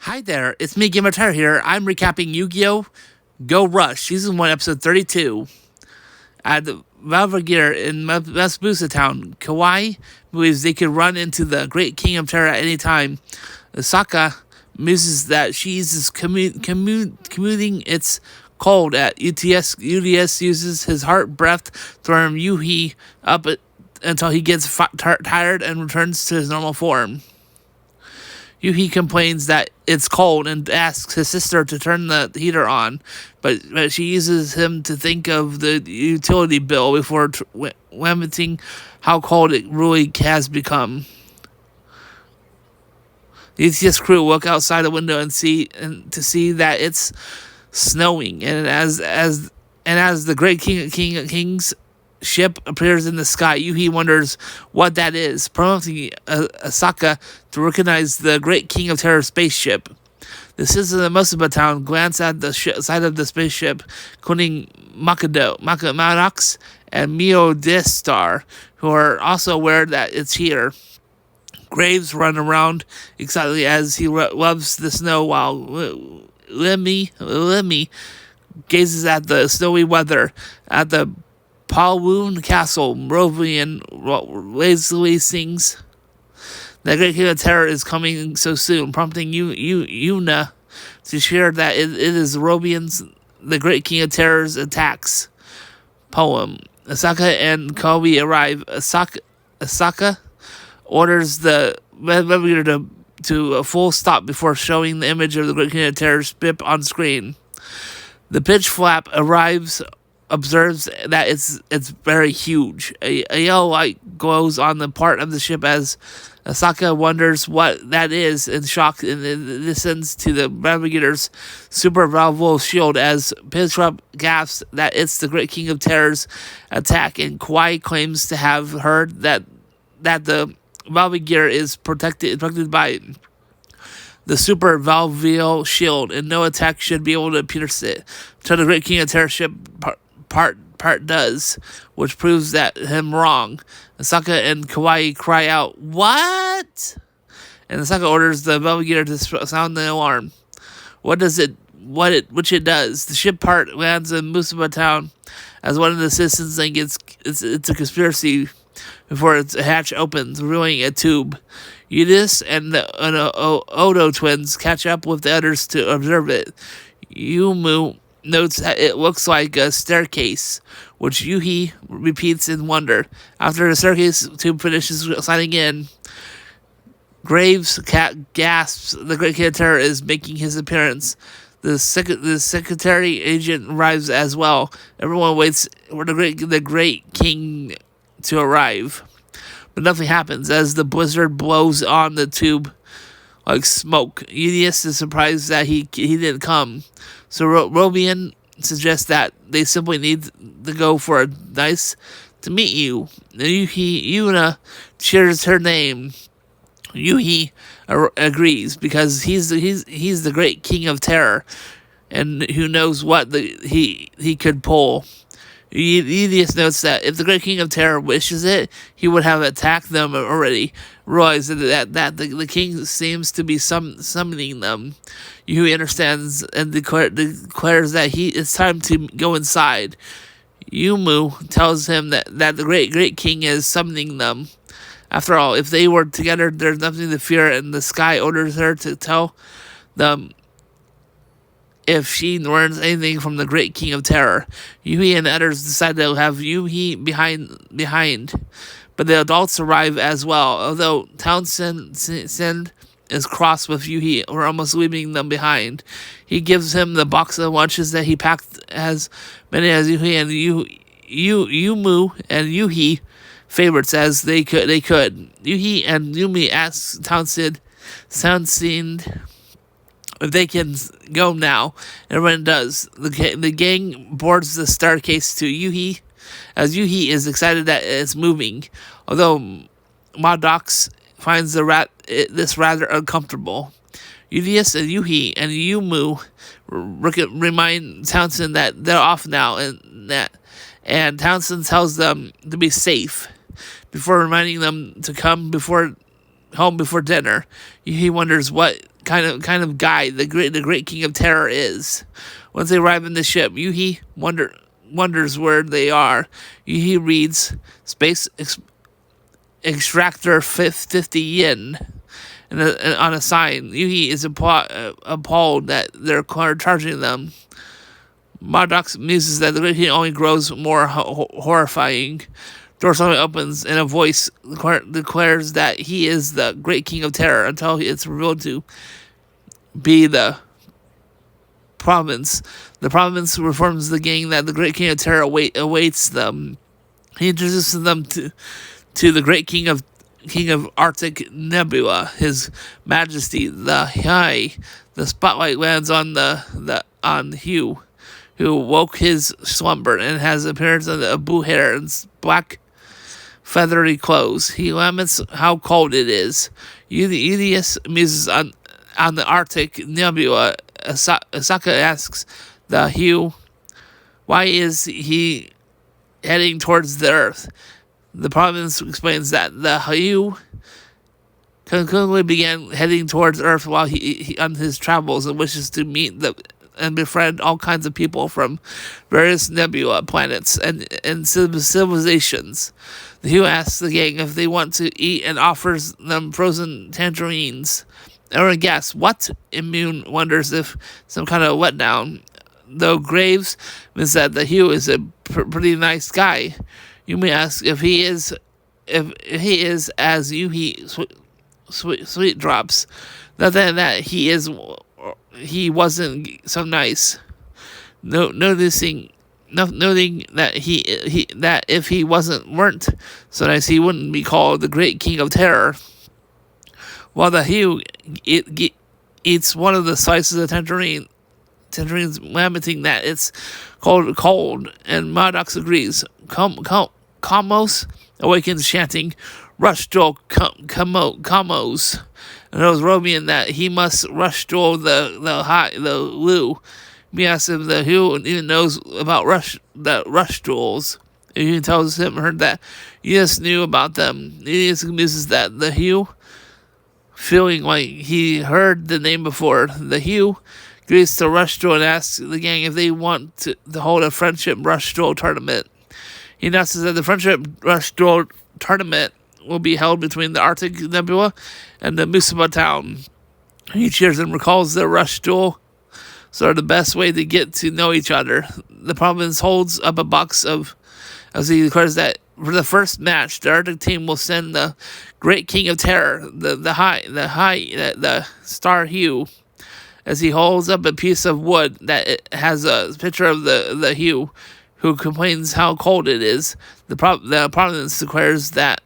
Hi there, it's me, Gamer Tire here. I'm recapping Yu-Gi-Oh! Go Rush, Season 1, Episode 32. At the Valvergear in Masbusa Town, Kawaii believes they could run into the Great King of Terra at any time. Osaka muses that she is commuting its cold at UTS. UDS uses his heart breath to warm Yuhi up until he gets tired and returns to his normal form. Yuhi complains that it's cold and asks his sister to turn the heater on, but she uses him to think of the utility bill before lamenting how cold it really has become. The ETS crew look outside the window and to see that it's snowing, and as the Great King's ship appears in the sky, Yuhi wonders what that is, prompting Asaka to recognize the Great King of Terror spaceship. The citizens of Mosuba Town glance at the side of the spaceship, including Maddox and Mio Distar, who are also aware that it's here. Graves run around excitedly as he loves the snow, while Lemmy gazes at the snowy weather. At the Palwoon Castle, Rovian lazily sings, "The Great King of Terror is coming so soon," prompting Yuna to share that it is Rovian's The Great King of Terror's attacks poem. Asaka and Kobe arrive. Asaka orders the navigator to a full stop before showing the image of the Great King of Terror's ship on screen. The pitch flap arrives, observes that it's very huge. A yellow light glows on the part of the ship as Asaka wonders what that is in shock, and listens to the navigator's super valve shield as Pitchflap gasps that it's the Great King of Terror's attack, and Kawaii claims to have heard that the navigator is protected by the super valveal shield, and no attack should be able to pierce it. So the Great King of Terror ship part does, which proves that him wrong. Asaka and Kawaii cry out, "What?" And Asaka orders the navigator to sound the alarm. Which it does. The ship part lands in Musuba Town as one of the citizens thinks it's a conspiracy before its hatch opens, revealing a tube. Yudis and the Odo twins catch up with the others to observe it. Yumu notes that it looks like a staircase, which Yuhi repeats in wonder. After the staircase tube finishes sliding in, Graves gasps the Great King of Terror is making his appearance. The secretary agent arrives as well. Everyone waits for the Great King to arrive, but nothing happens as the blizzard blows on the tube like smoke. Udius is surprised that he didn't come, so Robian suggests that they simply need to go for a nice to meet you. Yuna cheers her name. Yuhi agrees because he's the Great King of Terror, and who knows what he could pull. Udius notes that if the Great King of Terror wishes it, he would have attacked them already. Realizing that the king seems to be summoning them, Yui understands and declares that it's time to go inside. Yumu tells him that the great king is summoning them. After all, if they were together, there's nothing to fear, and the sky orders her to tell them if she learns anything from the Great King of Terror. Yuhi and others decide to have Yuhi behind, but the adults arrive as well, although Townsend is cross with Yuhi, or almost leaving them behind. He gives him the box of lunches that he packed, as many as Yuhi and Yumu and Yuhi favorites as they could. Yuhi and Yumi ask Townsend if they can go now. Everyone does. The gang boards the staircase to Yuhi, as Yuhi is excited that it's moving, although Maddox finds this rather uncomfortable. Udius and Yuhi and Yumu remind Townsend that they're off now, and Townsend tells them to be safe before reminding them to come home before dinner. He wonders what kind of guy the great king of terror is. Once they arrive in the ship, Yuhi wonders where they are. Yuhi reads space extractor 50 yen on a sign. Yuhi is appalled that they're charging them. Maddox muses that the great king only grows more horrifying. Door suddenly opens, and a voice declares that he is the great king of terror until it's revealed to be the province. The province informs the gang that the great king of terror awaits them. He introduces them to the great king of Arctic Nebula, His Majesty the High. The spotlight lands on on Hugh, who woke his slumber and has appearance of blue hair and black feathery clothes. He laments how cold it is. Yugioh muses on the Arctic Nebula. Asaka asks the Hugh, why is he heading towards the Earth? The province explains that the Hugh concurrently began heading towards Earth while he on his travels and wishes to meet and befriend all kinds of people from various nebula planets and civilizations. The Hugh asks the gang if they want to eat and offers them frozen tangerines. Everyone gasps, what? Immune wonders if some kind of letdown. Though Graves means that the Hugh is a pretty nice guy. You may ask if he is as Yuhi sweet drops. Not that he wasn't so nice. Noting that that if he weren't so nice, he wouldn't be called the great king of terror. While the Hugh eats one of the slices of tangerines lamenting that it's cold, and Maddox agrees. Kamos awakens chanting, "Rush Joel, Kamos," and knows Robian that he must rush Joel the Lou. Me asks if the Hugh even knows about rush Joels. He tells her that Yes knew about them. He convinces that the Hugh, feeling like he heard the name before, the Hugh agrees to rush Joel and asks the gang if they want to hold a friendship rush Joel tournament. He announces that the Friendship Rush Joel tournament will be held between the Arctic Nebula and the Musaba town. He cheers and recalls the Rush Joel are the best way to get to know each other. The province holds up a box as he declares that for the first match, the Arctic team will send the Great King of Terror, the Star Hugh, as he holds up a piece of wood that it has a picture of the Hugh, who complains how cold it is. The province declares that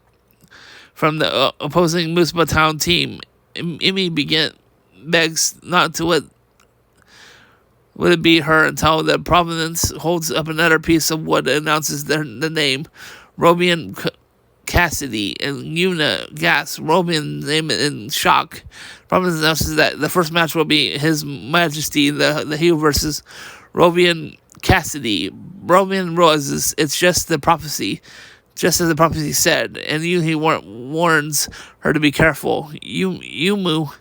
from the opposing Musaba town team, Imi begs not to let it be her until the province holds up another piece of wood and announces the name. Robian Cassidy and Yuna gasp. Robian's name in shock. Province announces that the first match will be His Majesty the Hugh versus Robian Cassidy. Robian realizes it's just the prophecy, just as the prophecy said, and he warns her to be careful. Yumu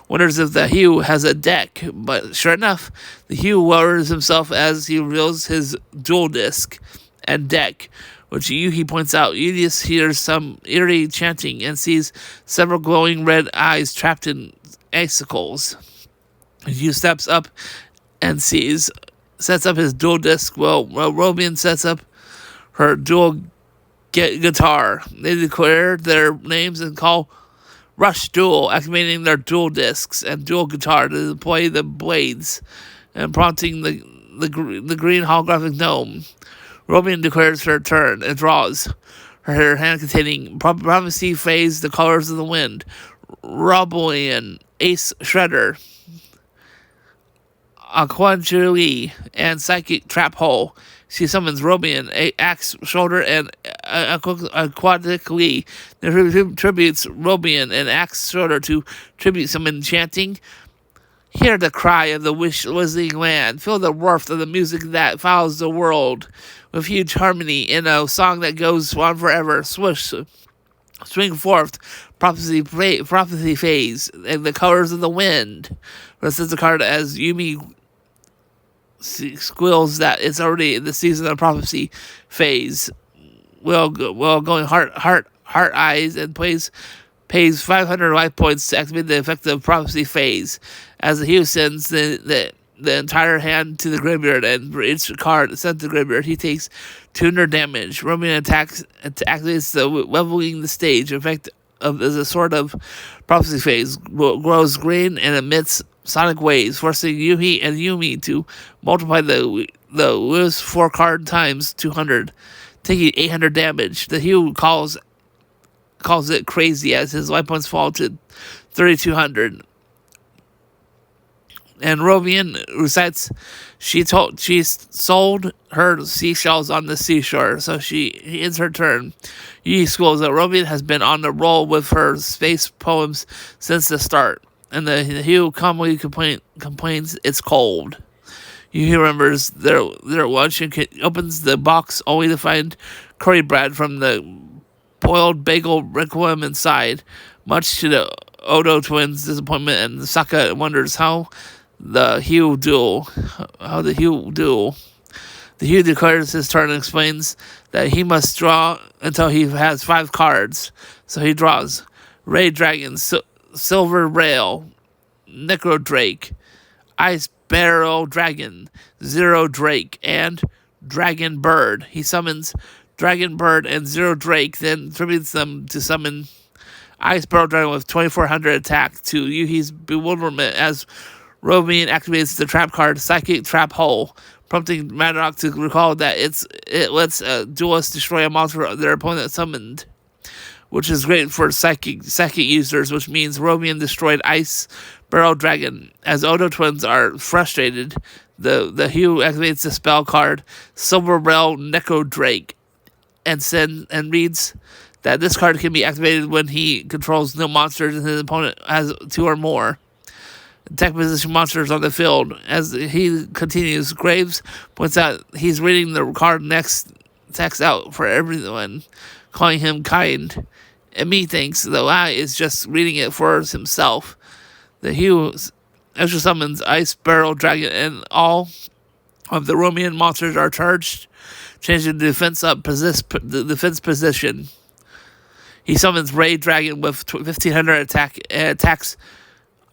wonders if the Hugh has a deck, but sure enough, the Hugh lowers himself as he reveals his dual disc and deck, which Yuhi points out. Yugioh hears some eerie chanting and sees several glowing red eyes trapped in icicles. Yuhi steps up and sets up his dual disc, while Robian sets up her dual guitar. They declare their names and call Rush Duel, activating their dual discs and dual guitar to deploy the blades and prompting the green holographic gnome. Robian declares her turn and draws her hand containing Prophecy Phase, the Colors of the Wind, Robulian, Ace Shredder, Aquajuli, and Psychic Trap Hole. She summons Robian, Axe Shoulder, and Aquatic Lee. Tributes Robian and Axe Shoulder to tribute some enchanting. Hear the cry of the whistling land. Feel the warmth of the music that follows the world with huge harmony in a song that goes on forever. Swoosh. Spring forth, prophecy phase, and the colors of the wind. Versus the card as Yumi squeals that it's already in the season of prophecy phase. Going heart eyes and pays 500 life points to activate the effective prophecy phase. As the hero sends the entire hand to the graveyard, and for each card sent to the graveyard, he takes 200 damage. Roman attacks activates the leveling the stage effect of as a sort of prophecy phase. Grows green and emits sonic waves, forcing Yuhi and Yumi to multiply the lose 4 card times 200, taking 800 damage. The hero calls it crazy as his life points fall to 3,200. And Rovian recites she sold her seashells on the seashore, so she ends her turn. Yi schools that Rovian has been on the roll with her space poems since the start, and the hero calmly complains it's cold. He remembers their lunch and opens the box only to find curry bread from the boiled bagel requiem inside. Much to the Odo twins' disappointment, and Saka wonders how the Hugh duel. The Hugh declares his turn and explains that he must draw until he has 5 cards. So he draws Ray Dragon, Silver Rail, Necro Drake, Ice Barrel Dragon, Zero Drake, and Dragon Bird. He summons Dragon Bird and Zero Drake, then tributes them to summon Ice Barrel Dragon with 2,400 attack to Yuhi's bewilderment as Rovian activates the trap card Psychic Trap Hole, prompting Madrock to recall that it lets a duelist destroy a monster their opponent summoned, which is great for psychic users, which means Rovian destroyed Ice Barrel Dragon. As Odo twins are frustrated, the Hugh activates the spell card Silver Rail Necro Drake and reads that this card can be activated when he controls no monsters and his opponent has 2 or more attack position monsters on the field. As he continues, Graves points out he's reading the card next text out for everyone, calling him kind. And me thinks the lie is just reading it for himself. The Hugh extra summons Ice Barrel Dragon, and all of the Romian monsters are charged, changing the defense position. He summons Ray Dragon with 1,500 attack and attacks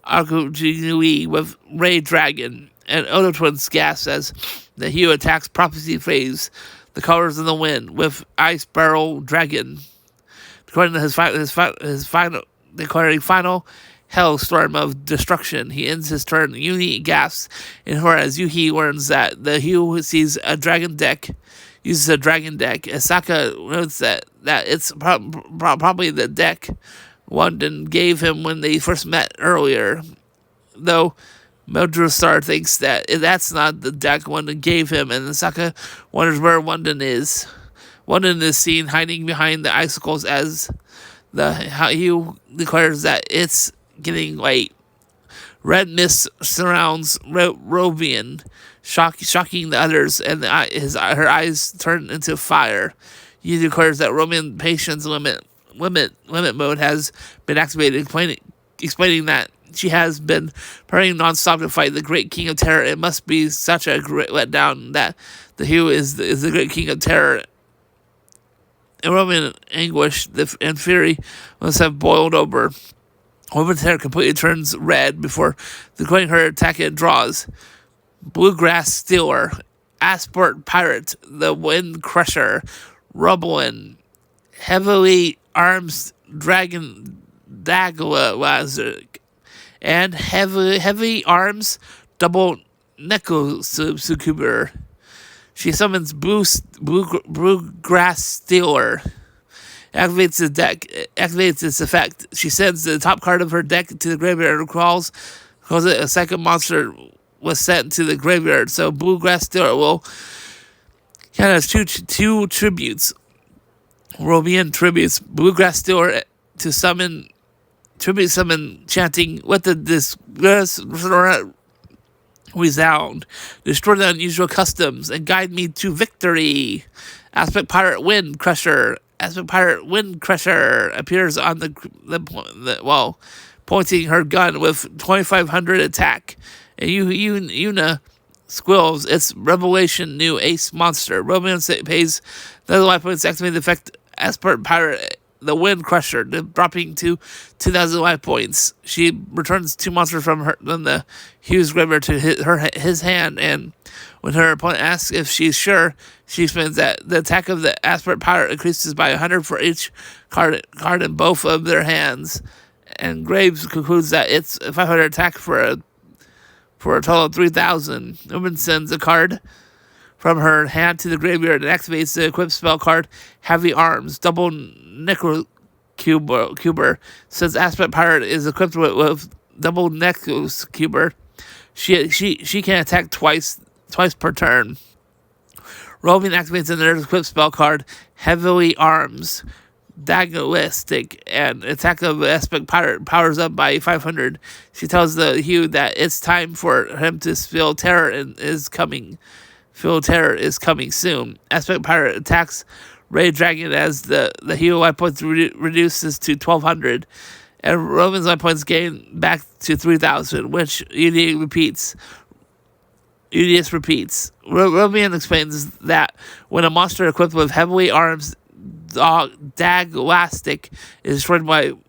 Arkuginui with Ray Dragon. And Odo Twins gasp as the Hugh attacks Prophecy Phase, the colors of the wind, with Ice Barrel Dragon. Declaring final hellstorm of destruction, he ends his turn. Yuni gasps in horror as Yuhi learns that the Hugh sees a dragon deck, uses a dragon deck. Asaka notes that it's probably the deck London gave him when they first met earlier, though Meldrustar thinks that that's not the deck London gave him, and Asaka wonders where London is. London is seen hiding behind the icicles as he declares that it's getting late. Red mist surrounds Rovian, shocking the others, and her eyes turn into fire. He declares that Roman patience limit mode has been activated, explaining that she has been praying nonstop to fight the Great King of Terror. It must be such a great letdown that the hero is the Great King of Terror. In Roman anguish and fury must have boiled over. Woman's hair completely turns red before declaring her attack and draws Bluegrass Stealer, Asport Pirate, the Wind Crusher, Rublin, Heavily Arms Dragon Daglazer, and Heavy Arms Double Neko Sukuber. She summons Bluegrass Stealer. Activates its effect. She sends the top card of her deck to the graveyard and calls it a second monster was sent to the graveyard. So Bluegrass Stealer will kind of two tributes. Robian tributes Bluegrass Stealer to summon chanting, let this resound, destroy the unusual customs, and guide me to victory. Aspect Pirate Wind Crusher, Aspect Pirate Wind Crusher appears on the pointing her gun with 2,500 attack. And Yuna squills its Revelation new ace monster. Roman pays another life points to activate the effect Aspect Pirate the Wind Crusher, dropping to 2,000 life points. She returns 2 monsters from the Hughes graveyard to his hand, and when her opponent asks if she's sure, she explains that the attack of the Aspect Pirate increases by 100 for each card in both of their hands. And Graves concludes that it's a 500 attack for a total of 3,000. Woman sends a card from her hand to the graveyard and activates the equipped spell card Heavy Arms. Double Necrocuber. Since Aspect Pirate is equipped with double Necrocuber, she can attack twice per turn. Roving activates another equipped spell card Heavily Arms. Diagnostic, and attack of Aspect Pirate powers up by 500. She tells the Hugh that it's time for him to feel terror is coming. Feel terror is coming soon. Aspect Pirate attacks Ray Dragon as the Hugh life points reduces to 1,200, and Roman's life points gain back to 3,000, which Yugioh repeats. Roman explains that when a monster equipped with heavily arms Daglastic is destroyed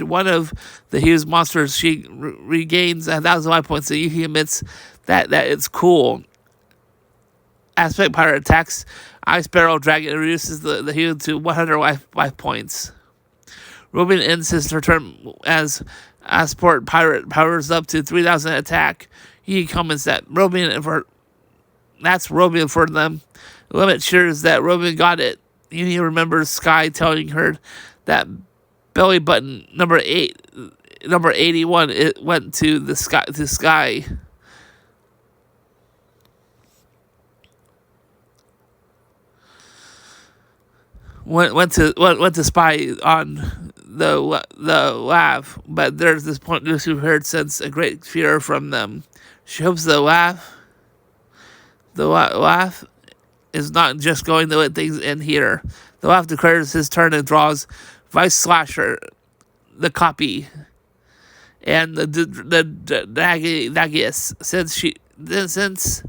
one of the Hughes monsters, she regains 1,000 life points. So Yugioh admits that it's cool. Aspect Pirate attacks Ice Barrel Dragon and reduces the Hugh to 100 life points. Robin ends his turn as Aspect Pirate powers up to 3,000 attack. He comments that that's Robin for them. Limit cheers that Robin got it. He remembers Sky telling her that belly button number 81 it went to the Sky. Went to spy on the laugh, but there's this point Lucy heard sense a great fear from them. She hopes the laugh is not just going to let things in here. The laugh declares his turn and draws Vice Slasher, the copy, and the Dagius. Since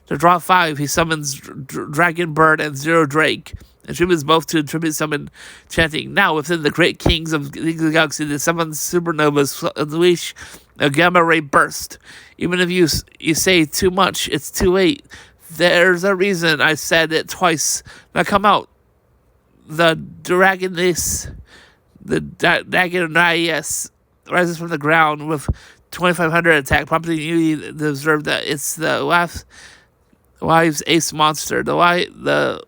to draw 5, he summons Dragon Bird and Zero Drake. Attributes both to attribute summon chanting. Now, within the great kings of the galaxy, the summon supernovas unleash a gamma ray burst. Even if you say too much, it's too late. There's a reason I said it twice. Now come out. The Dragoness, the Dagonaias rises from the ground with 2,500 attack, prompting you to observe that it's the Wives Ace monster. The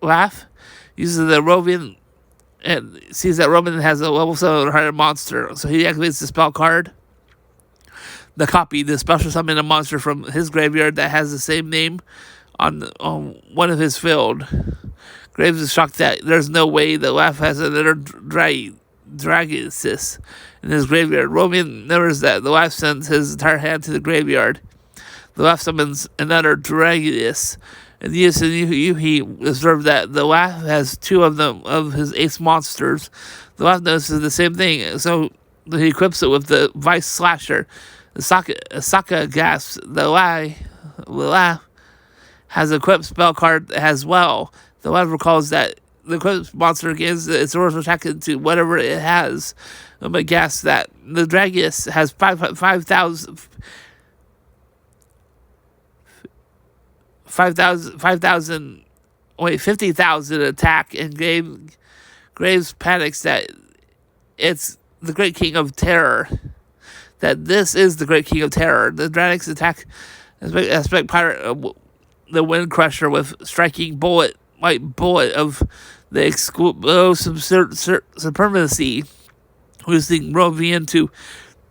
Laugh uses the Rovian and sees that Roman has a level 700 monster, so he activates the spell card. The copy, the special summon a monster from his graveyard that has the same name on one of his field. Graves is shocked that there's no way the Laugh has another Dragonis in his graveyard. Roman notices that the Laugh sends his entire hand to the graveyard. The Laugh summons another Dragonis. And he observed that the Laugh has 2 of his ace monsters. The Laugh notices the same thing, so he equips it with the Vice Slasher. Saka gasps. The Laugh has an equipped spell card as well. The Laugh recalls that the equipped monster gives its original attack into whatever it has. But gasps that the Dragus has 5,000 50,000 attack, and Graves panics that it's the Great King of Terror. That this is the Great King of Terror. The Dragon's attack Aspect Pirate the Wind Crusher with striking white bullet of the explosive supremacy, losing Rovian to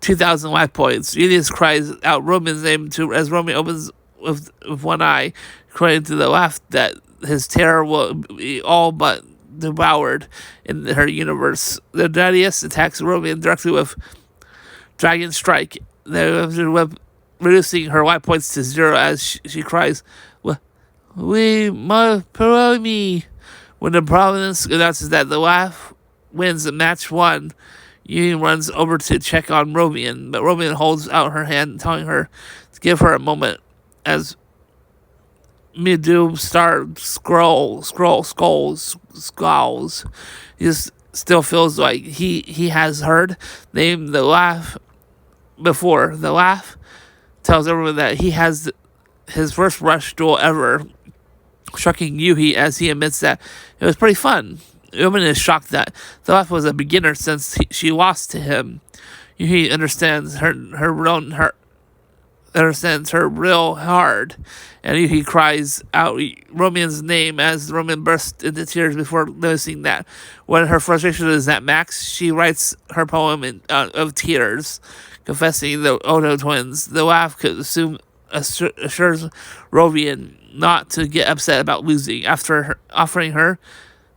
2,000 life points. Yugioh cries out Roman's name as Roman opens with one eye, crying to the Laugh that his terror will be all but devoured in her universe. The Dadius attacks Roman directly with Dragon Strike, reducing her life points to 0 as she cries, We must promote me. When the province announces that the wife wins the match one, Yui runs over to check on Romian, but Romian holds out her hand, telling her to give her a moment as Midu scowls. He just still feels like he has heard name the laugh before. The laugh tells everyone that he has his first rush duel ever, shocking Yuhi as he admits that it was pretty fun. Woman is shocked that the laugh was a beginner since she lost to him. Yuhi understands her understands her real hard, and he cries out Romian's name as Romian bursts into tears before noticing that when her frustration is at max, she writes her poem of tears, confessing the Odo twins. The laugh could assures Romian not to get upset about losing after offering her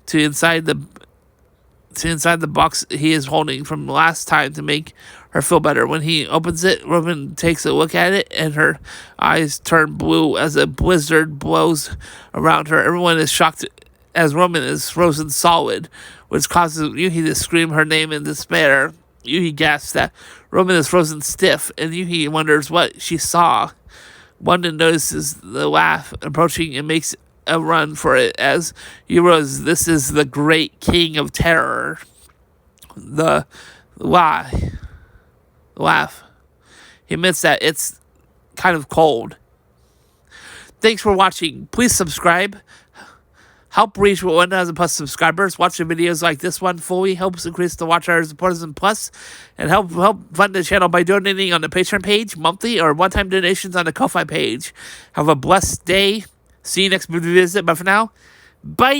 to inside the box he is holding from last time to make her feel better. When he opens it, Robin takes a look at it, and her eyes turn blue as a blizzard blows around her. Everyone is shocked as Robin is frozen solid, which causes Yuhi to scream her name in despair. Yuhi gasps that Robin is frozen stiff, and Yuhi wonders what she saw. Wanda notices the laugh approaching and makes a run for it as Yugioh, this is the great king of terror. The laugh. He admits that it's kind of cold. Thanks for watching. Please subscribe. Help reach 1,000 plus subscribers. Watching videos like this one fully helps increase the watch hours of Partisan Plus, and help fund the channel by donating on the Patreon page, monthly or one-time donations on the Ko-Fi page. Have a blessed day. See you next movie visit. But for now, bye!